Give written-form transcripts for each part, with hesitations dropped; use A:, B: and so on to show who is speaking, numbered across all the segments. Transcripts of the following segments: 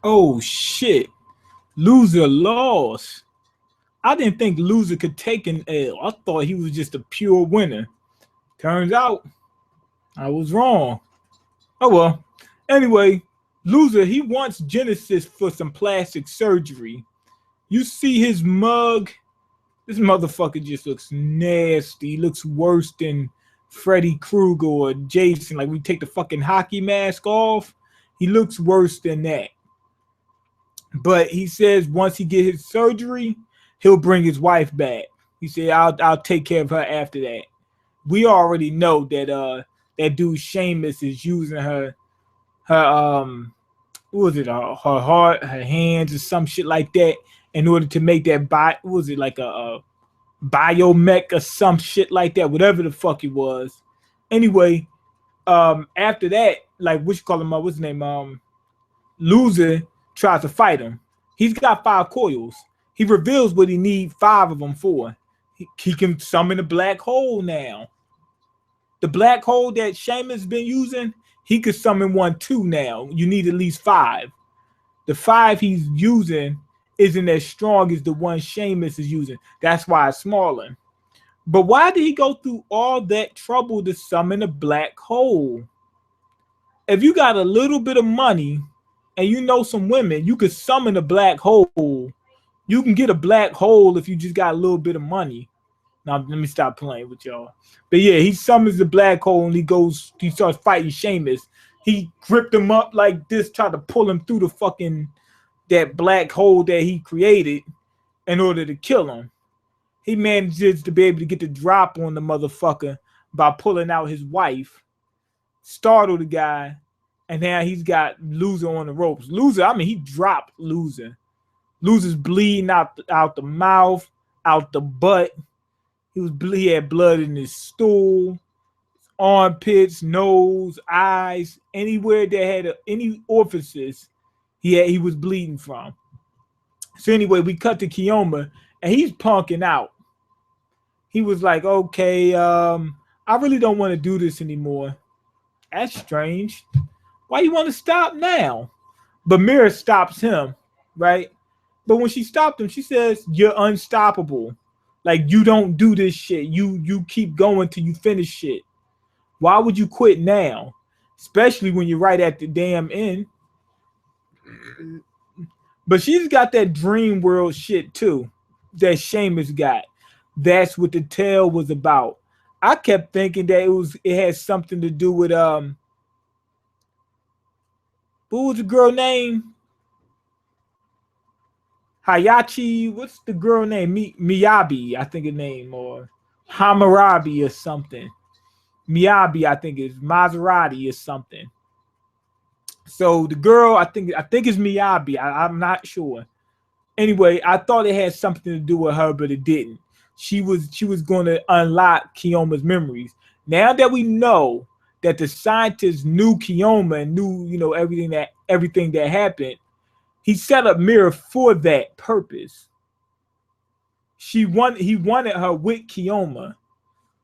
A: Oh shit. Loser lost. I didn't think Loser could take an L. I thought he was just a pure winner. Turns out I was wrong. Oh well. Anyway, Loser, he wants Genesis for some plastic surgery. You see his mug? This motherfucker just looks nasty. He looks worse than Freddy Krueger or Jason. Like we take the fucking hockey mask off. He looks worse than that. But he says once he get his surgery, he'll bring his wife back. He said, I'll take care of her after that. We already know that that dude Seamus is using her what was it, her heart, her hands, or some shit like that, in order to make that what was it, like a biomech or some shit like that, whatever the fuck it was. Anyway, after that, like what you call him, what's his name? Loser tries to fight him. He's got 5 coils. He reveals what he needs 5 of them for. He can summon a black hole now. The black hole that Shaman's been using, he could summon one too now. You need at least 5. The 5 he's using isn't as strong as the one Seamus is using. That's why it's smaller. But why did he go through all that trouble to summon a black hole? If you got a little bit of money and you know some women, you could summon a black hole. You can get a black hole if you just got a little bit of money. Now let me stop playing with y'all. But yeah, he summons the black hole and he starts fighting Seamus. He gripped him up like this, tried to pull him through the fucking that black hole that he created in order to kill him. He manages to be able to get the drop on the motherfucker by pulling out his wife, startle the guy, and now he's got Loser on the ropes. Loser, I mean, he dropped Loser. Loser's bleeding out the mouth, out the butt. He had blood in his stool, armpits, nose, eyes, anywhere that had any orifices. He was bleeding from. So anyway, we cut to Kiyoma, and he's punking out. He was like, "Okay, I really don't want to do this anymore." That's strange. Why you want to stop now? But Mira stops him, right? But when she stopped him, she says, "You're unstoppable. Like you don't do this shit. You keep going till you finish shit. Why would you quit now? Especially when you're right at the damn end." But she's got that dream world shit too that Seamus got. That's what the tale was about. I kept thinking that it had something to do with what was the girl name? Hayachi, what's the girl name? Miyabi, I think her name, or Hammurabi or something. Miyabi, I think is Maserati or something. So the girl, I think it's Miyabi. I'm not sure. Anyway, I thought it had something to do with her, but it didn't. She was going to unlock Kiyoma's memories. Now that we know that the scientists knew Kiyoma and knew, everything that happened, he set up Mira for that purpose. He wanted her with Kiyoma.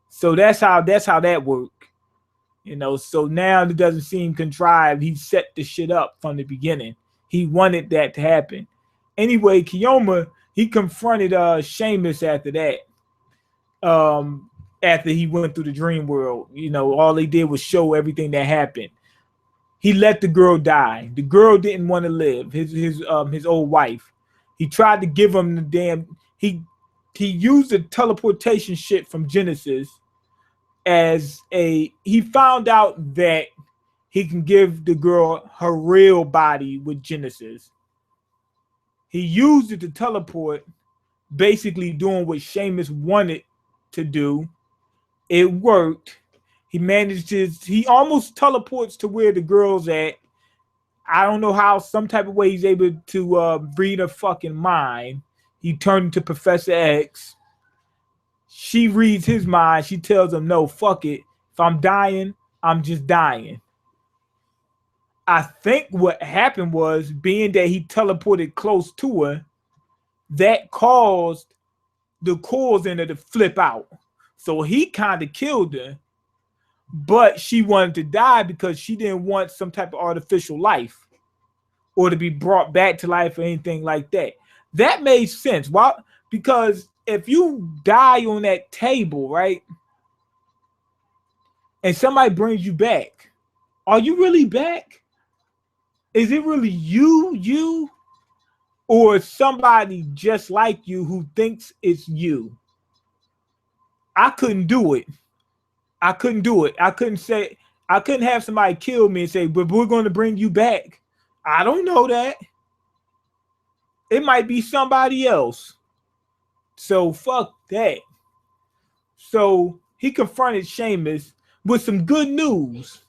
A: So that's how that worked. So now it doesn't seem contrived. He set the shit up from the beginning. He wanted that to happen. Anyway, Kiyoma, he confronted Seamus after that. After he went through the dream world, all they did was show everything that happened. He let the girl die. The girl didn't want to live. His old wife. He tried to give him the damn. He used the teleportation shit from Genesis he found out that he can give the girl her real body with Genesis. He used it to teleport, basically doing what Seamus wanted to do. It worked. He almost teleports to where the girl's at. I don't know how, some type of way he's able to read her fucking mind. He turned into Professor X. She reads his mind. She tells him, no, fuck it. If I'm dying, I'm just dying. I think what happened was, being that he teleported close to her, that caused the cores in her to flip out. So he kind of killed her, but she wanted to die because she didn't want some type of artificial life. or to be brought back to life or anything like that. That made sense. Why? Because if you die on that table, right, and somebody brings you back, are you really back? Is it really you, or somebody just like you who thinks it's you? I couldn't do it. I couldn't do it. I couldn't have somebody kill me and say, but we're going to bring you back. I don't know that. It might be somebody else. So fuck that. So he confronted Seamus with some good news.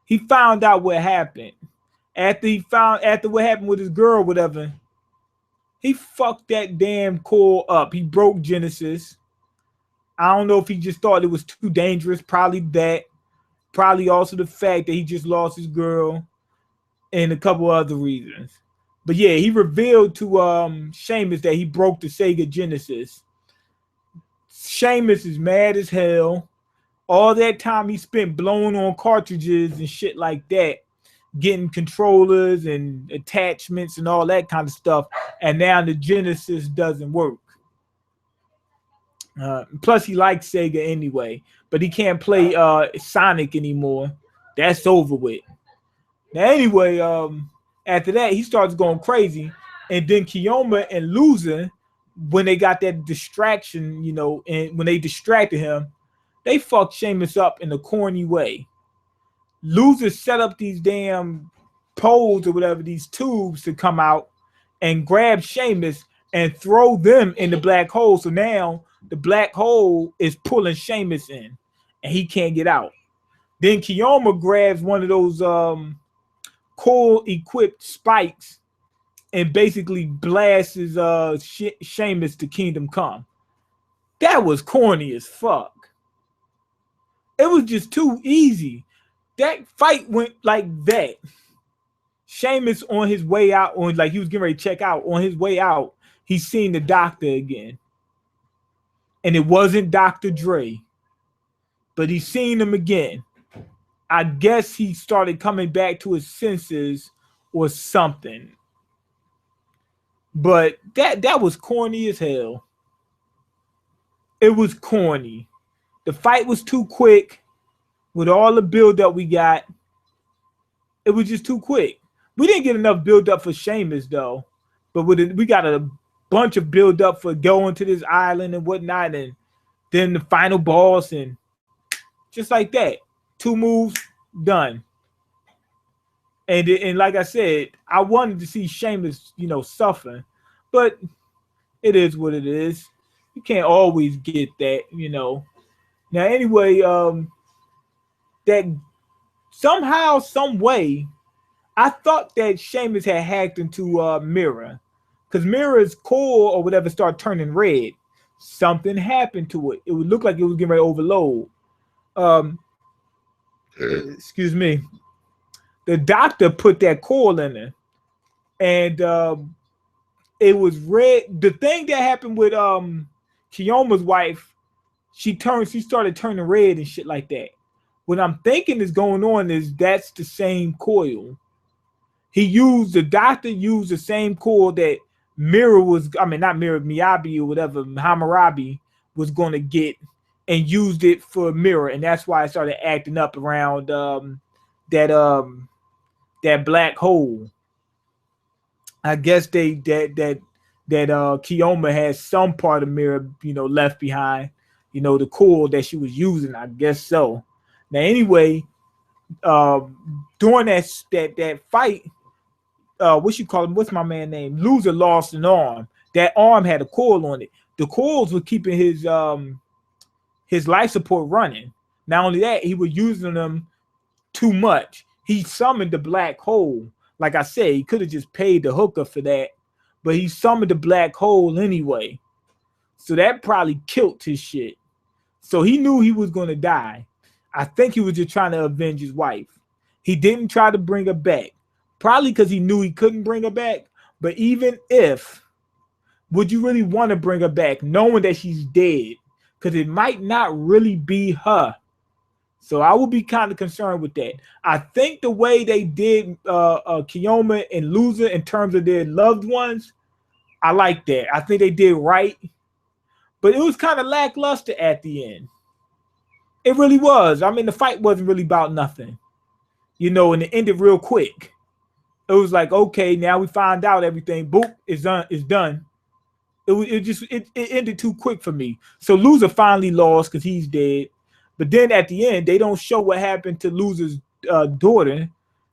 A: He found out what happened. After what happened with his girl, whatever, he fucked that damn core up. He broke Genesis. I don't know if he just thought it was too dangerous. Probably that. Probably also the fact that he just lost his girl and a couple other reasons. But yeah, he revealed to Seamus that he broke the Sega Genesis. Seamus is mad as hell. All that time he spent blowing on cartridges and shit like that, getting controllers and attachments and all that kind of stuff, and now the Genesis doesn't work. Plus he likes Sega anyway, but he can't play Sonic anymore. That's over with. Now anyway, after that he starts going crazy, and then Kiyoma and Loser, when they got that distraction, you know, and when they distracted him, they fucked Seamus up in a corny way. Loser set up these damn poles or whatever, these tubes to come out and grab Seamus and throw them in the black hole. So now the black hole is pulling Seamus in and he can't get out. Then Kiyoma grabs one of those coal equipped spikes and basically blasts his Seamus to Kingdom Come. That was corny as fuck. It was just too easy. That fight went like that. Seamus on his way out, on like he was getting ready to check out. On his way out, he seen the doctor again. And it wasn't Dr. Dre. But he seen him again. I guess he started coming back to his senses or something. But that was corny as hell. It was corny. The fight was too quick. With all the build-up we got, it was just too quick. We didn't get enough build-up for Seamus, though. But we got a bunch of build-up for going to this island and whatnot, and then the final boss, and just like that. 2 moves, done. And like I said, I wanted to see Seamus, you know, suffer. But it is what it is. You can't always get that, you know. Now, anyway, that somehow, some way, I thought that Seamus had hacked into Mira, because Mira's core or whatever started turning red. Something happened to it. It would look like it was getting ready to overload. Excuse me. The doctor put that coil in there, and it was red. The thing that happened with Kiyoma's wife, she started turning red and shit like that. What I'm thinking is going on is that's the same coil. The doctor used the same coil that Miyabi or whatever, Hammurabi was going to get, and used it for Mira, and that's why it started acting up around that black hole. I guess that Kiyoma has some part of Mira, you know, left behind, you know, the coil that she was using. I guess so. Now, anyway, during that fight, what's my man name? Loser lost an arm. That arm had a coil on it. The coils were keeping his life support running. Not only that, he was using them too much. He summoned the black hole. Like I said, he could have just paid the hooker for that, but he summoned the black hole anyway. So that probably killed his shit. So he knew he was going to die. I think he was just trying to avenge his wife. He didn't try to bring her back. Probably because he knew he couldn't bring her back. But even if, would you really want to bring her back knowing that she's dead? Because it might not really be her. So I would be kind of concerned with that. I think the way they did Kiyoma and Loser in terms of their loved ones, I like that. I think they did right. But it was kind of lackluster at the end. It really was. I mean, the fight wasn't really about nothing. You know, and it ended real quick. It was like, okay, now we find out everything. Boop, it's done. It's done. It ended too quick for me. So Loser finally lost because he's dead. But then at the end, they don't show what happened to Loser's daughter.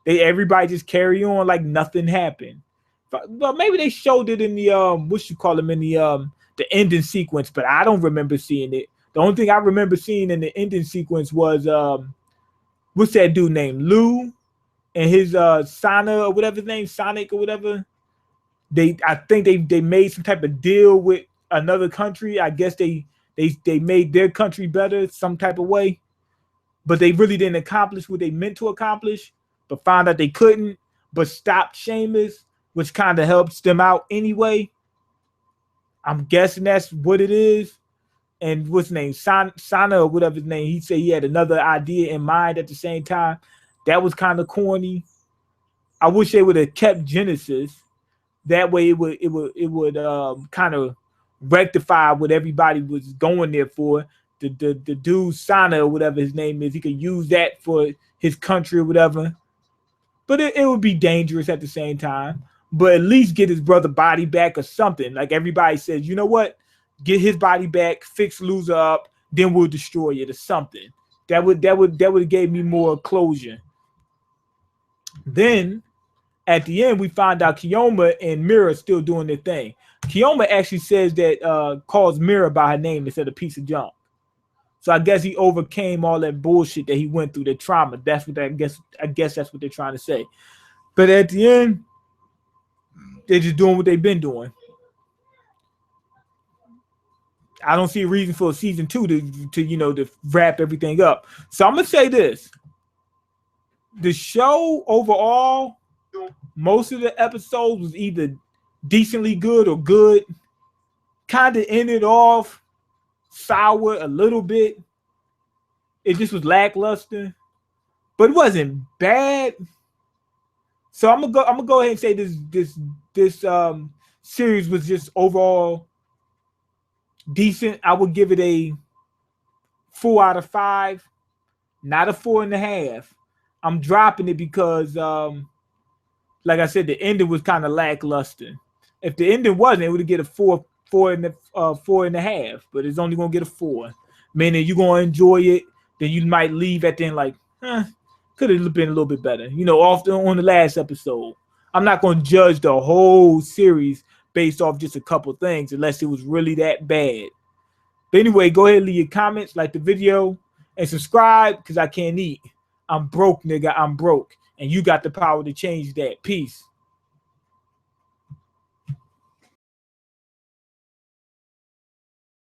A: Everybody just carry on like nothing happened. But maybe they showed it in the the ending sequence, but I don't remember seeing it. The only thing I remember seeing in the ending sequence was what's that dude named Lou and his Sana or whatever his name, Sonic or whatever. I think they made some type of deal with another country. I guess they made their country better some type of way, but they really didn't accomplish what they meant to accomplish, but found out they couldn't, but stopped Sheamus, which kind of helps them out anyway. I'm guessing that's what it is. And what's his name? Sana or whatever his name. He said he had another idea in mind at the same time. That was kind of corny. I wish they would have kept Genesis. That way it would kind of rectify what everybody was going there for. The dude Sana or whatever his name is, he could use that for his country or whatever. But it would be dangerous at the same time. But at least get his brother body back or something. Like everybody says, you know what? Get his body back, fix Loser up, then we'll destroy it or something. That would have gave me more closure. Then at the end, we find out Kiyoma and Mira still doing their thing. Kiyoma actually says that calls Mira by her name instead of piece of junk. So I guess he overcame all that bullshit that he went through, the trauma. That's what I guess that's what they're trying to say. But at the end, they're just doing what they've been doing. I don't see a reason for season 2 to wrap everything up. So I'm gonna say this: the show overall, most of the episodes was either decently good or good. Kind of ended off sour a little bit. It just was lackluster, but it wasn't bad. So I'm gonna go ahead and say this series was just overall decent. I would give it a 4 out of 5, not a 4.5. I'm dropping it because like I said, the ending was kind of lackluster. If the ending wasn't, it would get a 4.5, but it's only gonna get a 4. Meaning you're gonna enjoy it, then you might leave at the end like, could have been a little bit better. Often on the last episode. I'm not gonna judge the whole series based off just a couple things unless it was really that bad. But anyway, go ahead and leave your comments, like the video, and subscribe because I can't eat. I'm broke, nigga. I'm broke. And you got the power to change that. Peace.